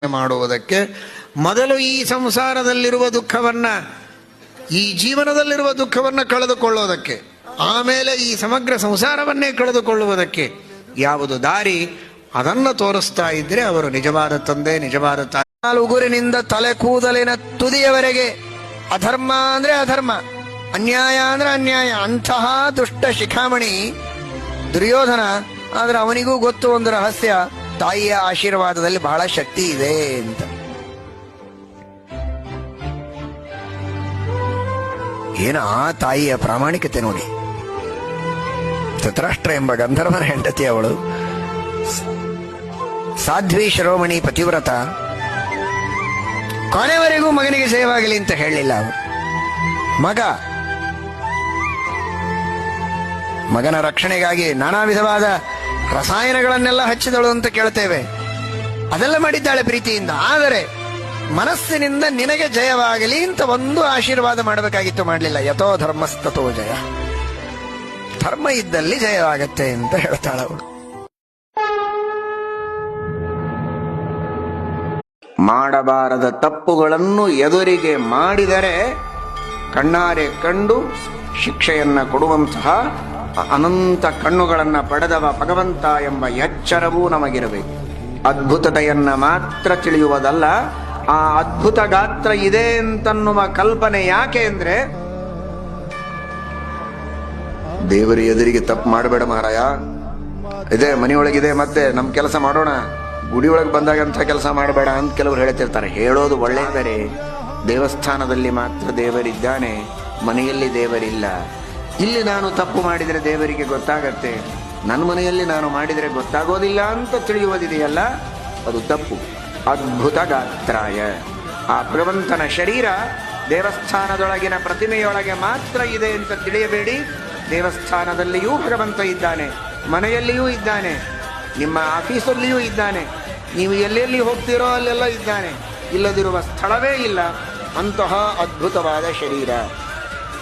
ಮಾಡುವುದಕ್ಕೆ ಮೊದಲು ಈ ಸಂಸಾರದಲ್ಲಿರುವ ದುಃಖವನ್ನ, ಈ ಜೀವನದಲ್ಲಿರುವ ದುಃಖವನ್ನು ಕಳೆದುಕೊಳ್ಳುವುದಕ್ಕೆ, ಆಮೇಲೆ ಈ ಸಮಗ್ರ ಸಂಸಾರವನ್ನೇ ಕಳೆದುಕೊಳ್ಳುವುದಕ್ಕೆ ಯಾವುದು ದಾರಿ ಅದನ್ನು ತೋರಿಸ್ತಾ ಇದ್ರೆ ಅವರು ನಿಜವಾದ ತಂದೆ, ನಿಜವಾದ ತಾಯಿ. ಉಗುರಿನಿಂದ ತಲೆ ಕೂದಲಿನ ತುದಿಯವರೆಗೆ ಅಧರ್ಮ ಅಂದ್ರೆ ಅಧರ್ಮ, ಅನ್ಯಾಯ ಅಂದ್ರೆ ಅನ್ಯಾಯ. ಅಂತಹ ದುಷ್ಟ ಶಿಖಾಮಣಿ ದುರ್ಯೋಧನ. ಆದ್ರೆ ಅವನಿಗೂ ಗೊತ್ತು ಒಂದು ರಹಸ್ಯ, ತಾಯಿಯ ಆಶೀರ್ವಾದದಲ್ಲಿ ಬಹಳ ಶಕ್ತಿ ಇದೆ ಅಂತ. ಏನ ಆ ತಾಯಿಯ ಪ್ರಾಮಾಣಿಕತೆ ನೋಡಿ. ಧೃತರಾಷ್ಟ್ರ ಎಂಬ ಗಂಧರ್ವನ ಹೆಂಡತಿ ಅವಳು, ಸಾಧ್ವಿ ಶಿರೋಮಣಿ ಪತಿವ್ರತ. ಕೊನೆವರೆಗೂ ಮಗನಿಗೆ ಸೇವಾಗಲಿ ಅಂತ ಹೇಳಲಿಲ್ಲ ಅವರು. ಮಗನ ರಕ್ಷಣೆಗಾಗಿ ನಾನಾ ವಿಧವಾದ ರಸಾಯನಗಳನ್ನೆಲ್ಲ ಹಚ್ಚಿದಳು ಅಂತ ಕೇಳ್ತೇವೆ. ಅದೆಲ್ಲ ಮಾಡಿದ್ದಾಳೆ ಪ್ರೀತಿಯಿಂದ. ಆದರೆ ಮನಸ್ಸಿನಿಂದ ನಿನಗೆ ಜಯವಾಗಲಿ ಅಂತ ಒಂದು ಆಶೀರ್ವಾದ ಮಾಡಬೇಕಾಗಿತ್ತು, ಮಾಡಲಿಲ್ಲ. ಯಥೋ ಧರ್ಮಸ್ತಥೋ ಜಯ, ಧರ್ಮ ಇದ್ದಲ್ಲಿ ಜಯವಾಗತ್ತೆ ಅಂತ ಹೇಳ್ತಾಳೆ ಅವಳು. ಮಾಡಬಾರದ ತಪ್ಪುಗಳನ್ನು ಎದುರಿಗೆ ಮಾಡಿದರೆ ಕಣ್ಣಾರೆ ಕಂಡು ಶಿಕ್ಷೆಯನ್ನ ಕೊಡುವಂತಹ ಅನಂತ ಕಣ್ಣುಗಳನ್ನ ಪಡೆದವ ಭಗವಂತ ಎಂಬ ಎಚ್ಚರವೂ ನಮಗಿರಬೇಕು. ಅದ್ಭುತತೆಯನ್ನ ಮಾತ್ರ ತಿಳಿಯುವುದಲ್ಲ, ಆ ಅದ್ಭುತ ಗಾತ್ರ ಇದೆ ಅಂತನ್ನುವ ಕಲ್ಪನೆ. ಯಾಕೆ ಅಂದ್ರೆ ದೇವರ ಎದುರಿಗೆ ತಪ್ಪು ಮಾಡಬೇಡ ಮಹಾರಾಯ, ಇದೆ ಮನೆಯೊಳಗಿದೆ, ಮತ್ತೆ ನಮ್ ಕೆಲಸ ಮಾಡೋಣ, ಗುಡಿ ಒಳಗೆ ಬಂದಾಗಂತ ಕೆಲಸ ಮಾಡಬೇಡ ಅಂತ ಕೆಲವರು ಹೇಳ್ತಿರ್ತಾರೆ. ಹೇಳೋದು ಒಳ್ಳೆಯದರೆ, ದೇವಸ್ಥಾನದಲ್ಲಿ ಮಾತ್ರ ದೇವರಿದ್ದಾನೆ, ಮನೆಯಲ್ಲಿ ದೇವರಿಲ್ಲ. ಇಲ್ಲಿ ನಾನು ತಪ್ಪು ಮಾಡಿದರೆ ದೇವರಿಗೆ ಗೊತ್ತಾಗತ್ತೆ, ನನ್ನ ಮನೆಯಲ್ಲಿ ನಾನು ಮಾಡಿದರೆ ಗೊತ್ತಾಗೋದಿಲ್ಲ ಅಂತ ತಿಳಿಯುವುದಿದೆಯಲ್ಲ, ಅದು ತಪ್ಪು. ಅದ್ಭುತ ಗಾತ್ರಾಯ, ಆ ಭಗವಂತನ ಶರೀರ ದೇವಸ್ಥಾನದೊಳಗಿನ ಪ್ರತಿಮೆಯೊಳಗೆ ಮಾತ್ರ ಇದೆ ಅಂತ ತಿಳಿಯಬೇಡಿ. ದೇವಸ್ಥಾನದಲ್ಲಿಯೂ ಭಗವಂತ ಇದ್ದಾನೆ, ಮನೆಯಲ್ಲಿಯೂ ಇದ್ದಾನೆ, ನಿಮ್ಮ ಆಫೀಸಲ್ಲಿಯೂ ಇದ್ದಾನೆ, ನೀವು ಎಲ್ಲೆಲ್ಲಿ ಹೋಗ್ತೀರೋ ಅಲ್ಲೆಲ್ಲ ಇದ್ದಾನೆ. ಇಲ್ಲದಿರುವ ಸ್ಥಳವೇ ಇಲ್ಲ. ಅಂತಹ ಅದ್ಭುತವಾದ ಶರೀರ.